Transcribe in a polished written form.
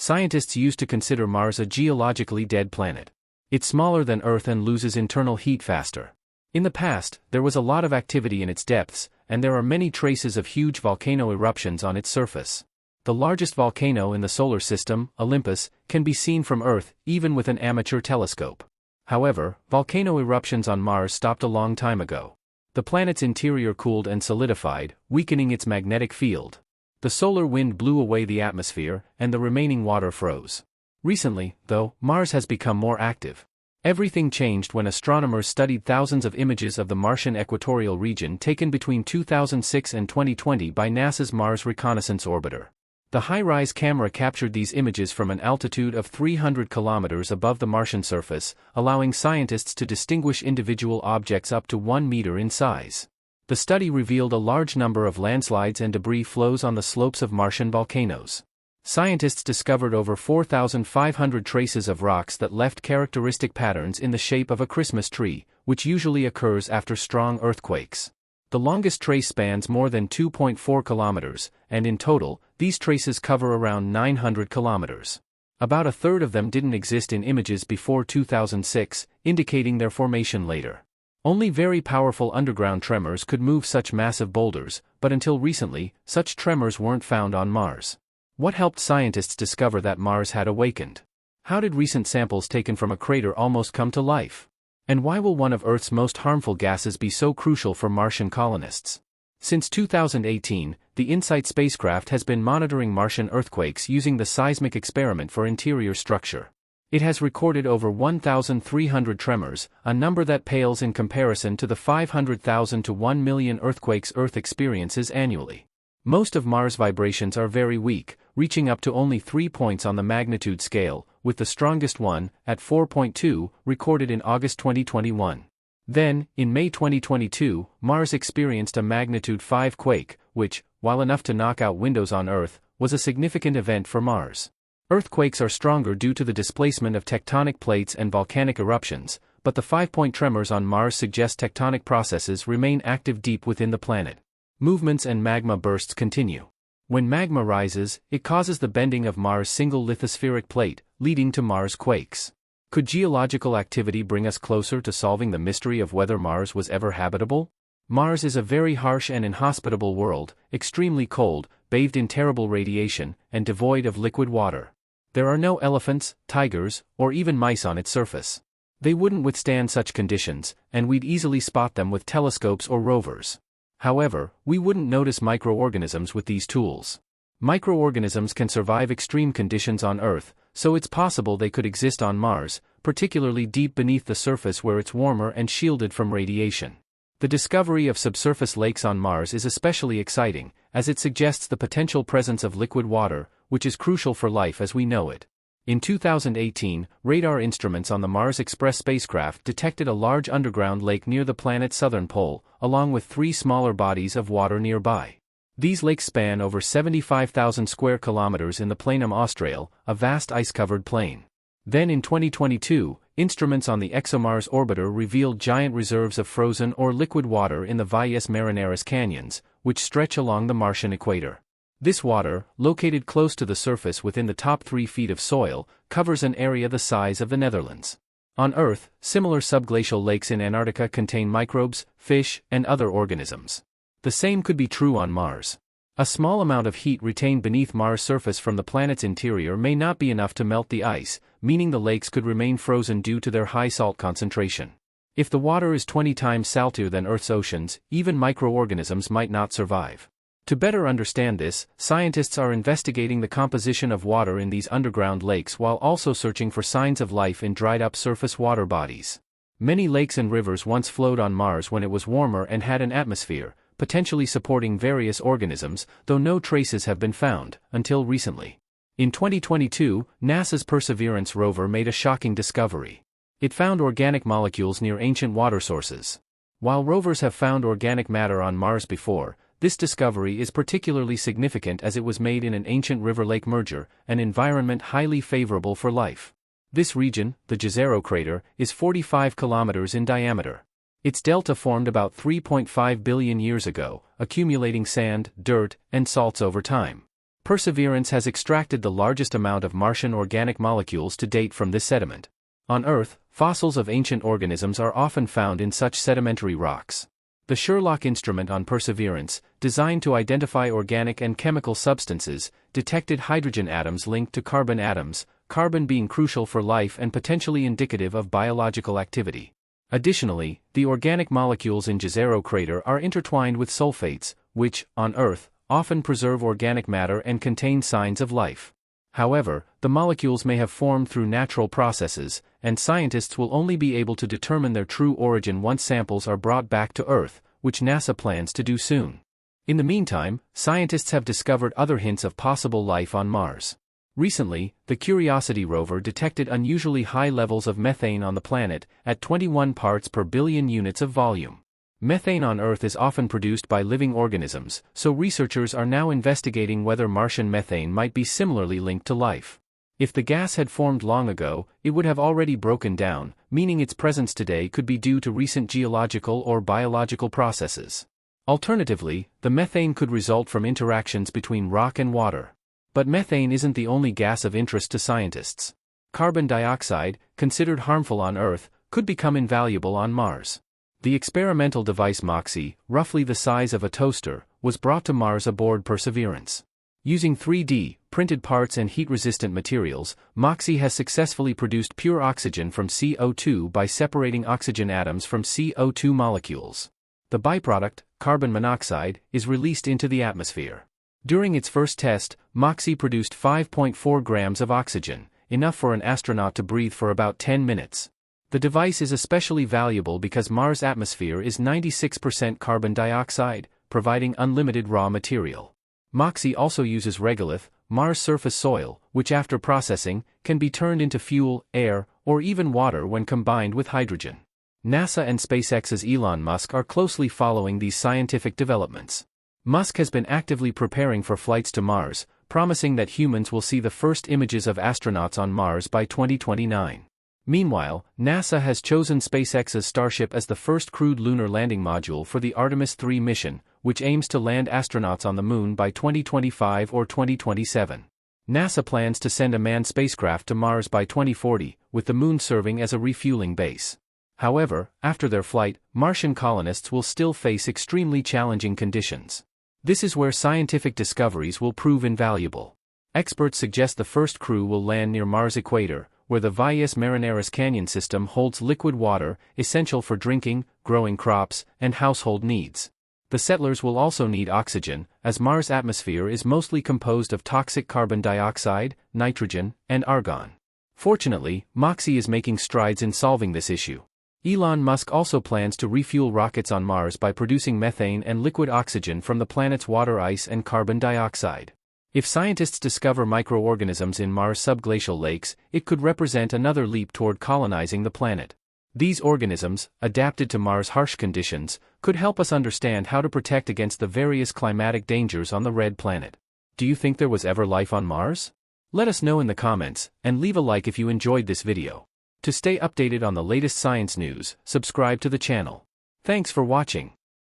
scientists used to consider Mars a geologically dead planet. It's smaller than Earth and loses internal heat faster. In the past, there was a lot of activity in its depths, and there are many traces of huge volcano eruptions on its surface. The largest volcano in the solar system, Olympus, can be seen from Earth, even with an amateur telescope. However, volcano eruptions on Mars stopped a long time ago. The planet's interior cooled and solidified, weakening its magnetic field. The solar wind blew away the atmosphere, and the remaining water froze. Recently, though, Mars has become more active. Everything changed when astronomers studied thousands of images of the Martian equatorial region taken between 2006 and 2020 by NASA's Mars Reconnaissance Orbiter. The HiRISE camera captured these images from an altitude of 300 kilometers above the Martian surface, allowing scientists to distinguish individual objects up to 1 meter in size. The study revealed a large number of landslides and debris flows on the slopes of Martian volcanoes. Scientists discovered over 4,500 traces of rocks that left characteristic patterns in the shape of a Christmas tree, which usually occurs after strong earthquakes. The longest trace spans more than 2.4 kilometers, and in total, these traces cover around 900 kilometers. About a third of them didn't exist in images before 2006, indicating their formation later. Only very powerful underground tremors could move such massive boulders, but until recently, such tremors weren't found on Mars. What helped scientists discover that Mars had awakened? How did recent samples taken from a crater almost come to life? And why will one of Earth's most harmful gases be so crucial for Martian colonists? Since 2018, the InSight spacecraft has been monitoring Martian earthquakes using the seismic experiment for interior structure. It has recorded over 1,300 tremors, a number that pales in comparison to the 500,000 to 1 million earthquakes Earth experiences annually. Most of Mars' vibrations are very weak, reaching up to only 3 points on the magnitude scale, with the strongest one, at 4.2, recorded in August 2021. Then, in May 2022, Mars experienced a magnitude 5 quake, which, while enough to knock out windows on Earth, was a significant event for Mars. Earthquakes are stronger due to the displacement of tectonic plates and volcanic eruptions, but the 5-point tremors on Mars suggest tectonic processes remain active deep within the planet. Movements and magma bursts continue. When magma rises, it causes the bending of Mars' single lithospheric plate, leading to Mars quakes. Could geological activity bring us closer to solving the mystery of whether Mars was ever habitable? Mars is a very harsh and inhospitable world, extremely cold, bathed in terrible radiation, and devoid of liquid water. There are no elephants, tigers, or even mice on its surface. They wouldn't withstand such conditions, and we'd easily spot them with telescopes or rovers. However, we wouldn't notice microorganisms with these tools. Microorganisms can survive extreme conditions on Earth, so it's possible they could exist on Mars, particularly deep beneath the surface where it's warmer and shielded from radiation. The discovery of subsurface lakes on Mars is especially exciting, as it suggests the potential presence of liquid water, which is crucial for life as we know it. In 2018, radar instruments on the Mars Express spacecraft detected a large underground lake near the planet's southern pole, along with 3 smaller bodies of water nearby. These lakes span over 75,000 square kilometers in the Planum Australe, a vast ice-covered plain. Then in 2022, instruments on the ExoMars orbiter revealed giant reserves of frozen or liquid water in the Valles Marineris canyons, which stretch along the Martian equator. This water, located close to the surface within the top 3 feet of soil, covers an area the size of the Netherlands. On Earth, similar subglacial lakes in Antarctica contain microbes, fish, and other organisms. The same could be true on Mars. A small amount of heat retained beneath Mars' surface from the planet's interior may not be enough to melt the ice, meaning the lakes could remain frozen due to their high salt concentration. If the water is 20 times saltier than Earth's oceans, even microorganisms might not survive. To better understand this, scientists are investigating the composition of water in these underground lakes while also searching for signs of life in dried-up surface water bodies. Many lakes and rivers once flowed on Mars when it was warmer and had an atmosphere, potentially supporting various organisms, though no traces have been found, until recently. In 2022, NASA's Perseverance rover made a shocking discovery. It found organic molecules near ancient water sources. While rovers have found organic matter on Mars before, this discovery is particularly significant as it was made in an ancient river-lake merger, an environment highly favorable for life. This region, the Jezero crater, is 45 kilometers in diameter. Its delta formed about 3.5 billion years ago, accumulating sand, dirt, and salts over time. Perseverance has extracted the largest amount of Martian organic molecules to date from this sediment. On Earth, fossils of ancient organisms are often found in such sedimentary rocks. The Sherlock instrument on Perseverance, designed to identify organic and chemical substances, detected hydrogen atoms linked to carbon atoms, carbon being crucial for life and potentially indicative of biological activity. Additionally, the organic molecules in Jezero crater are intertwined with sulfates, which, on Earth, often preserve organic matter and contain signs of life. However, the molecules may have formed through natural processes, and scientists will only be able to determine their true origin once samples are brought back to Earth, which NASA plans to do soon. In the meantime, scientists have discovered other hints of possible life on Mars. Recently, the Curiosity rover detected unusually high levels of methane on the planet, at 21 parts per billion units of volume. Methane on Earth is often produced by living organisms, so researchers are now investigating whether Martian methane might be similarly linked to life. If the gas had formed long ago, it would have already broken down, meaning its presence today could be due to recent geological or biological processes. Alternatively, the methane could result from interactions between rock and water. But methane isn't the only gas of interest to scientists. Carbon dioxide, considered harmful on Earth, could become invaluable on Mars. The experimental device MOXIE, roughly the size of a toaster, was brought to Mars aboard Perseverance. Using 3D printed parts and heat-resistant materials, MOXIE has successfully produced pure oxygen from CO2 by separating oxygen atoms from CO2 molecules. The byproduct, carbon monoxide, is released into the atmosphere. During its first test, MOXIE produced 5.4 grams of oxygen, enough for an astronaut to breathe for about 10 minutes. The device is especially valuable because Mars' atmosphere is 96% carbon dioxide, providing unlimited raw material. MOXIE also uses regolith, Mars surface soil, which after processing, can be turned into fuel, air, or even water when combined with hydrogen. NASA and SpaceX's Elon Musk are closely following these scientific developments. Musk has been actively preparing for flights to Mars, promising that humans will see the first images of astronauts on Mars by 2029. Meanwhile, NASA has chosen SpaceX's Starship as the first crewed lunar landing module for the Artemis 3 mission, which aims to land astronauts on the Moon by 2025 or 2027. NASA plans to send a manned spacecraft to Mars by 2040, with the Moon serving as a refueling base. However, after their flight, Martian colonists will still face extremely challenging conditions. This is where scientific discoveries will prove invaluable. Experts suggest the first crew will land near Mars' equator, where the Valles Marineris Canyon system holds liquid water, essential for drinking, growing crops, and household needs. The settlers will also need oxygen, as Mars' atmosphere is mostly composed of toxic carbon dioxide, nitrogen, and argon. Fortunately, MOXIE is making strides in solving this issue. Elon Musk also plans to refuel rockets on Mars by producing methane and liquid oxygen from the planet's water ice and carbon dioxide. If scientists discover microorganisms in Mars' subglacial lakes, it could represent another leap toward colonizing the planet. These organisms, adapted to Mars' harsh conditions, could help us understand how to protect against the various climatic dangers on the red planet. Do you think there was ever life on Mars? Let us know in the comments, and leave a like if you enjoyed this video. To stay updated on the latest science news, subscribe to the channel. Thanks for watching.